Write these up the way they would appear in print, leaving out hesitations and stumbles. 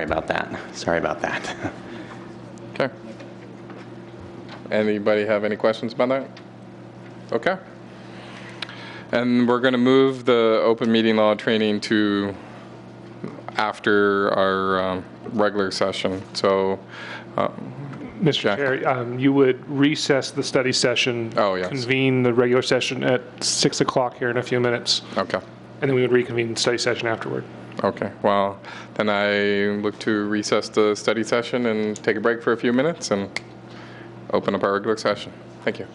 Sorry about that. Sorry about that. Okay. Anybody have any questions about that? Okay. And we're going to move the open meeting law training to after our regular session. So, Mr. Jack. Chair, you would recess the study session, Oh, yes. convene the regular session at 6 o'clock here in a few minutes, Okay. and then we would reconvene the study session afterward. Okay. Well, then I look to recess the study session and take a break for a few minutes and open up our regular session. Thank you.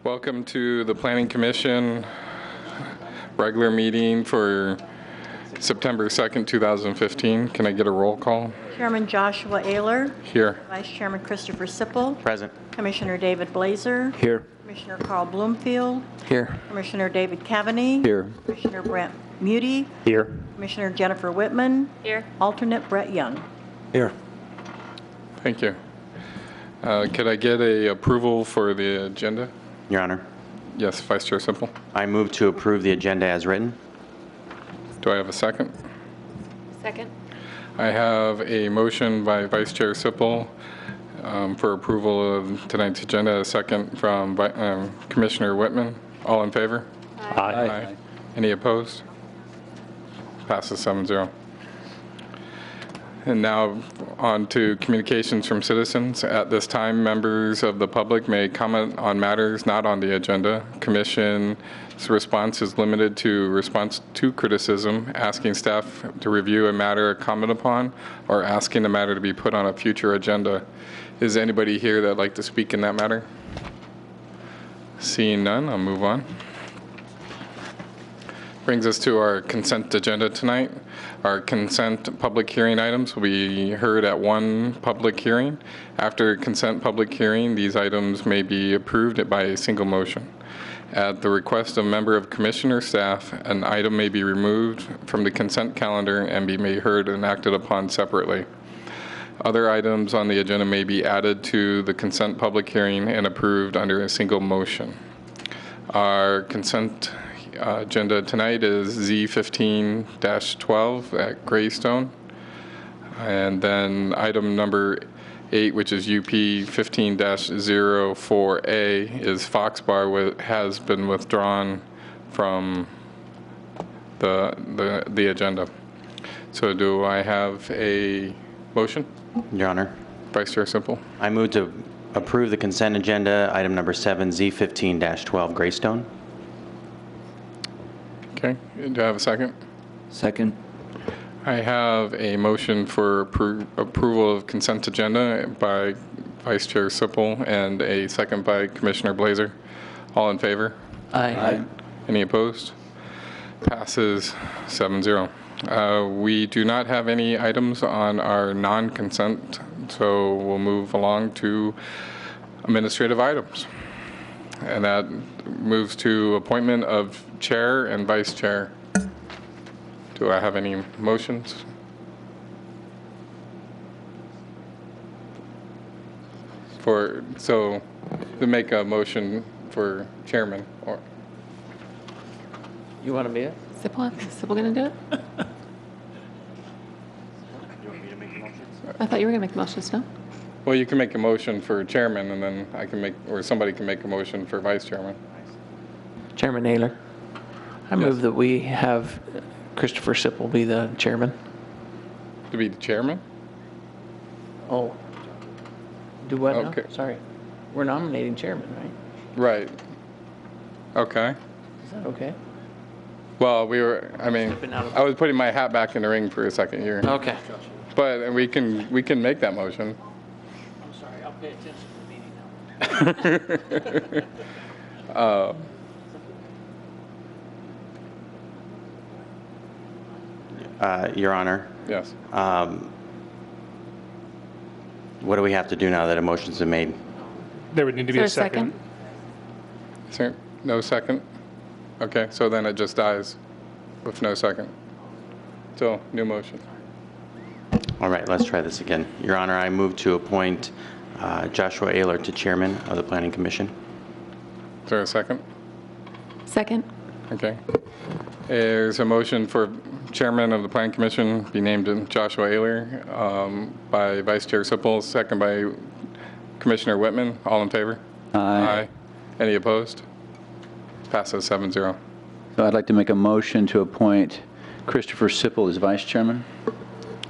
Welcome to the Planning Commission regular meeting for September 2nd, 2015. Can I get a roll call? Chairman Joshua Ayler. Here. Vice Chairman Christopher Sipple. Present. Commissioner David Blazer. Here. Commissioner Carl Bloomfield. Here. Commissioner David Cavaney. Here. Commissioner Brent Muty. Here. Commissioner Jennifer Whitman. Here. Alternate Brett Young. Here. Thank you. Could I get a approval for the agenda? Your Honor, Yes, Vice Chair Simple. I move to approve the agenda as written. Do I have a second? Second. I have a motion by Vice Chair Sippel for approval of tonight's agenda, a second from Commissioner Whitman. All in favor? Aye. Any opposed? Passes 7-0. And now on to communications from citizens. At this time, members of the public may comment on matters not on the agenda. Commission's response is limited to response to criticism, asking staff to review a matter comment upon, or asking the matter to be put on a future agenda. Is anybody here that'd like to speak in that matter? Seeing none, I'll move on. Brings us to our consent agenda tonight. Our consent public hearing items will be heard at one public hearing. After consent public hearing, these items may be approved by a single motion. At the request of a member of commissioner staff, an item may be removed from the consent calendar and be made heard and acted upon separately. Other items on the agenda may be added to the consent public hearing and approved under a single motion. Our consent agenda tonight is Z15-12 at Greystone. And then item number 8, which is UP 15-04A, is Fox Bar, has been withdrawn from the agenda. So do I have a motion? Your Honor, Vice Chair Simple. I move to approve the consent agenda, item number 7, Z15-12 Greystone. Okay, do I have a second? Second. I have a motion for approval of consent agenda by Vice Chair Sippel and a second by Commissioner Blazer. All in favor? Aye. Any opposed? Passes 7-0. We do not have any items on our non-consent, so we'll move along to administrative items. And that moves to appointment of chair and vice chair. Do I have any motions? So to make a motion for chairman, or You want to be it? Sippel gonna do it? I thought you were gonna make the motions, no? well, you can make a motion for chairman, and then I can make, or somebody can make a motion for vice chairman. Chairman Naylor, I move that we have Christopher Sippel be the chairman. To be the chairman? Oh. Do what now? Okay. Sorry. We're nominating chairman, right? Right. Okay. Is that okay? Well, I was putting my hat back in the ring for a second here. Okay. But we can make that motion. I'm sorry, I'll pay attention to the meeting now. Your Honor, Yes. what do we have to do now that a motion's been made? There would need to be a Is there a second. Is there no second? Okay, so then it just dies with no second. So, new motion. All right, let's try this again. Your Honor, I move to appoint Joshua Ayler to chairman of the Planning Commission. Is there a second? Second? Okay. There's a motion for chairman of the Planning Commission be named Joshua Ayler by Vice Chair Sippel, second by Commissioner Whitman. All in favor? Aye. Any opposed? Passes 7-0. So I'd like to make a motion to appoint Christopher Sippel as vice chairman.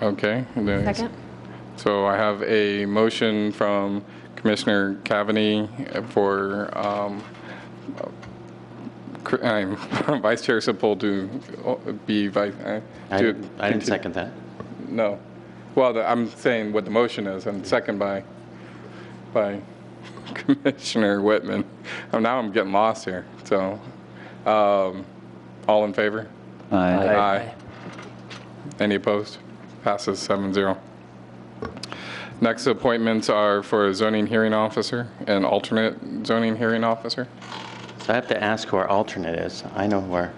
Okay. Second? So I have a motion from Commissioner Cavaney for Vice Chair Sippel to be vice. I didn't second that. No. Well, I'm saying what the motion is, and second by Commissioner Whitman. Now I'm getting lost here. So, all in favor? Aye. Any opposed? Passes 7-0. Next appointments are for a zoning hearing officer and alternate zoning hearing officer. So I have to ask who our alternate is. I know who our,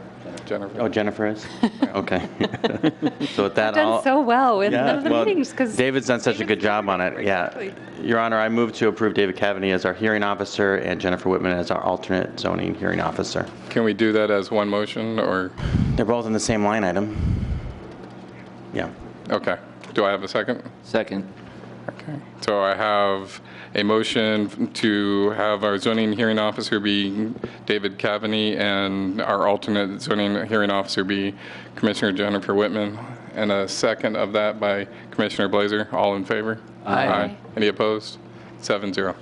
Jennifer. oh, Jennifer is? Okay. So with that, Done I'll. so well with Yeah, none of the well, meetings, because. David's done such a good job on it, yeah. Exactly. Your Honor, I move to approve David Cavaney as our hearing officer and Jennifer Whitman as our alternate zoning hearing officer. Can we do that as one motion, or? They're both in the same line item. Yeah. Okay. Do I have a second? Second. Okay. So I have a motion to have our zoning hearing officer be David Cavaney and our alternate zoning hearing officer be Commissioner Jennifer Whitman, and a second of that by Commissioner Blazer. All in favor? Aye. Any opposed? 7-0.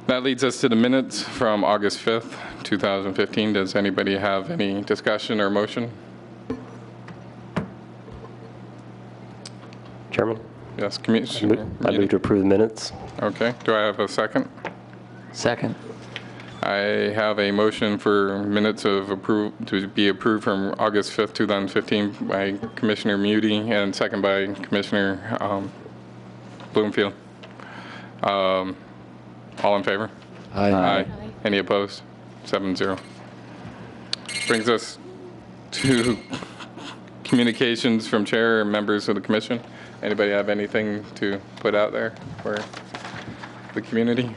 That leads us to the minutes from August 5th, 2015. Does anybody have any discussion or motion? Chairman, Yes, Commissioner. I move to approve the minutes. Okay. Do I have a second? Second. I have a motion for minutes to be approved from August 5th, 2015 by Commissioner Muti and second by Commissioner Bloomfield. All in favor? Aye. Any opposed? 7-0. Brings us to communications from chair and members of the commission. Anybody have anything to put out there for the community?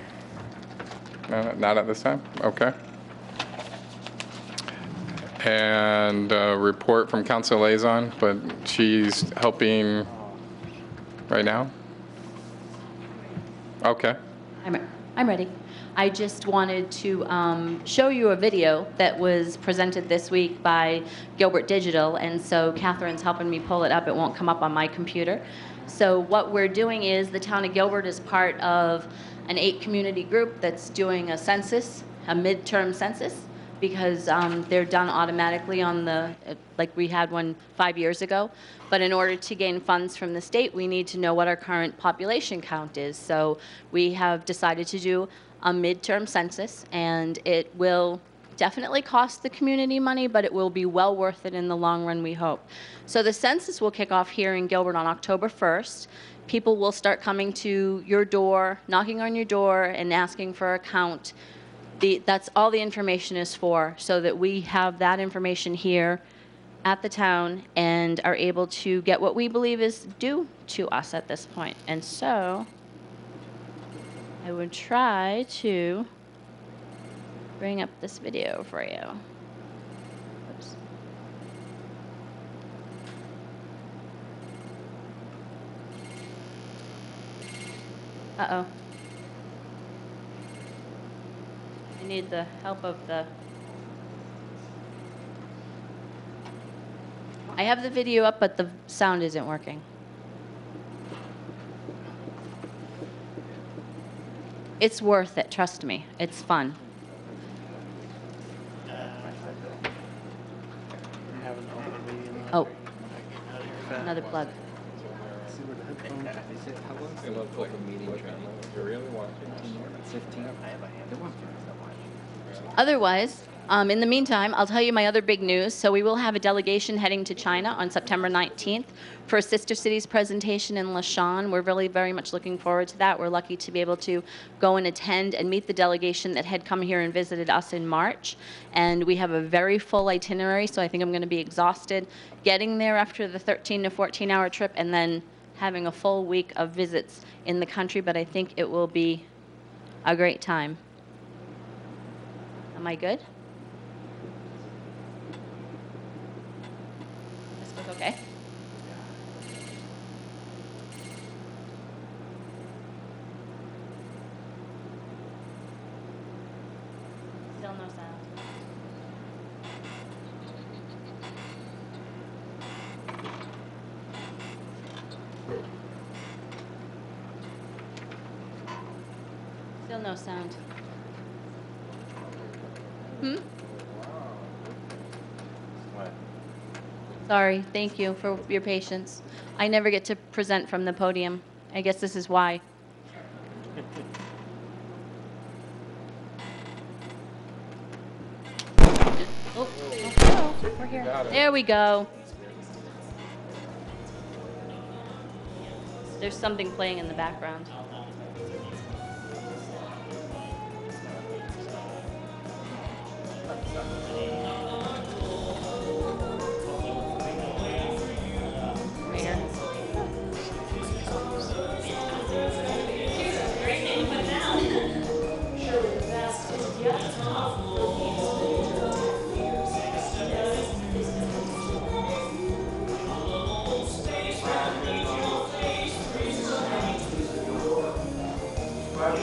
No, not at this time? Okay. And a report from council liaison, but she's helping right now? Okay. I'm ready. I just wanted to show you a video that was presented this week by Gilbert Digital, and so Catherine's helping me pull it up. It won't come up on my computer. So what we're doing is the town of Gilbert is part of an 8-community group that's doing a census, a midterm census, because they're done automatically on the, like we had one 5 years ago. But in order to gain funds from the state, we need to know what our current population count is. So we have decided to do a midterm census, and it will definitely cost the community money, but it will be well worth it in the long run, we hope. So the census will kick off here in Gilbert on October 1st. People will start coming to your door, knocking on your door, and asking for a count. That's all the information is for, so that we have that information here at the town and are able to get what we believe is due to us at this point. And so I would try to bring up this video for you. Oops. Uh-oh. I need the help of the... I have the video up, but the sound isn't working. It's worth it, trust me. It's fun. Oh, another plug. Otherwise, in the meantime, I'll tell you my other big news. So we will have a delegation heading to China on September 19th for a Sister Cities presentation in Lashan. We're really very much looking forward to that. We're lucky to be able to go and attend and meet the delegation that had come here and visited us in March. And we have a very full itinerary, so I think I'm going to be exhausted getting there after the 13 to 14-hour trip and then having a full week of visits in the country. But I think it will be a great time. Am I good? This look okay? Still no sound. Still no sound. Sorry, thank you for your patience. I never get to present from the podium. I guess this is why. Oh, we're here. There we go. There's something playing in the background. Right here. When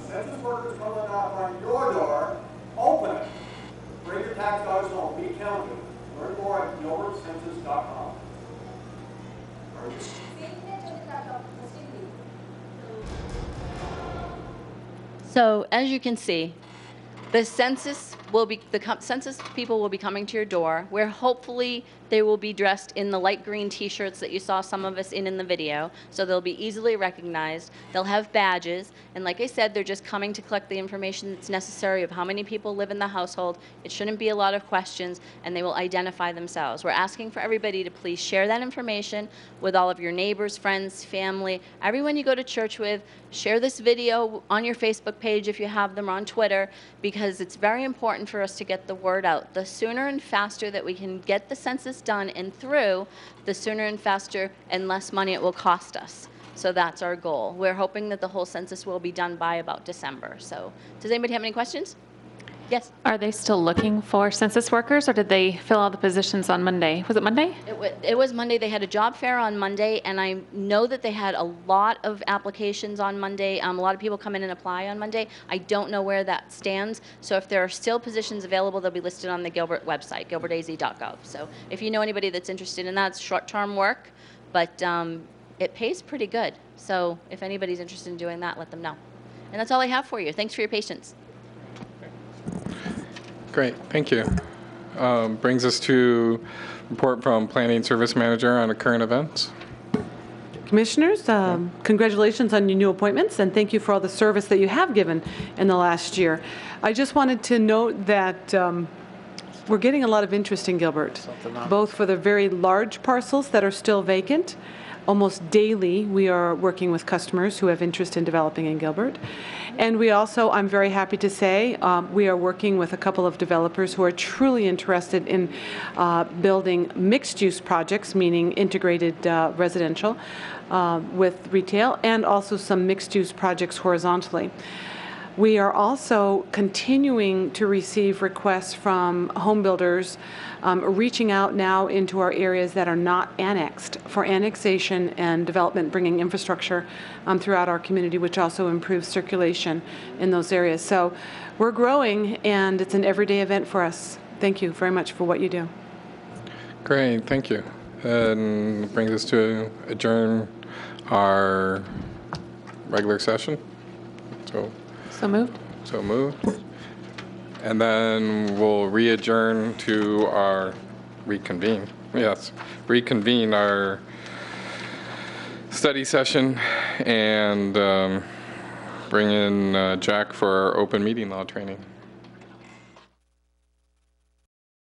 census workers come knock on your door, open it. Bring your tax dollars home. Be counted. Learn more at gilbertcensus.com. So as you can see, the census census people will be coming to your door, where hopefully they will be dressed in the light green T-shirts that you saw some of us in the video, so they'll be easily recognized. They'll have badges, and like I said, they're just coming to collect the information that's necessary of how many people live in the household. It shouldn't be a lot of questions, and they will identify themselves. We're asking for everybody to please share that information with all of your neighbors, friends, family, everyone you go to church with. Share this video on your Facebook page if you have them, or on Twitter, because it's very important for us to get the word out. The sooner and faster that we can get the census done and through, the sooner and faster and less money it will cost us. So that's our goal. We're hoping that the whole census will be done by about December. So does anybody have any questions? Yes? Are they still looking for census workers, or did they fill all the positions on Monday? Was it Monday? It was Monday. They had a job fair on Monday, and I know that they had a lot of applications on Monday. A lot of people come in and apply on Monday. I don't know where that stands. So if there are still positions available, they'll be listed on the Gilbert website, gilbertaz.gov. So if you know anybody that's interested in that, it's short-term work, but it pays pretty good. So if anybody's interested in doing that, let them know. And that's all I have for you. Thanks for your patience. Great, thank you. Brings us to report from Planning Service Manager on the current events. Commissioners, congratulations on your new appointments, and thank you for all the service that you have given in the last year. I just wanted to note that we're getting a lot of interest in Gilbert, both for the very large parcels that are still vacant. Almost daily, we are working with customers who have interest in developing in Gilbert. And we also, I'm very happy to say, we are working with a couple of developers who are truly interested in building mixed-use projects, meaning integrated residential with retail, and also some mixed-use projects horizontally. We are also continuing to receive requests from home builders reaching out now into our areas that are not annexed for annexation and development, bringing infrastructure throughout our community, which also improves circulation in those areas. So we're growing, and it's an everyday event for us. Thank you very much for what you do. Great, thank you. And brings us to adjourn our regular session. So moved. So moved. And then we'll reconvene our study session and bring in Jack for our open meeting law training.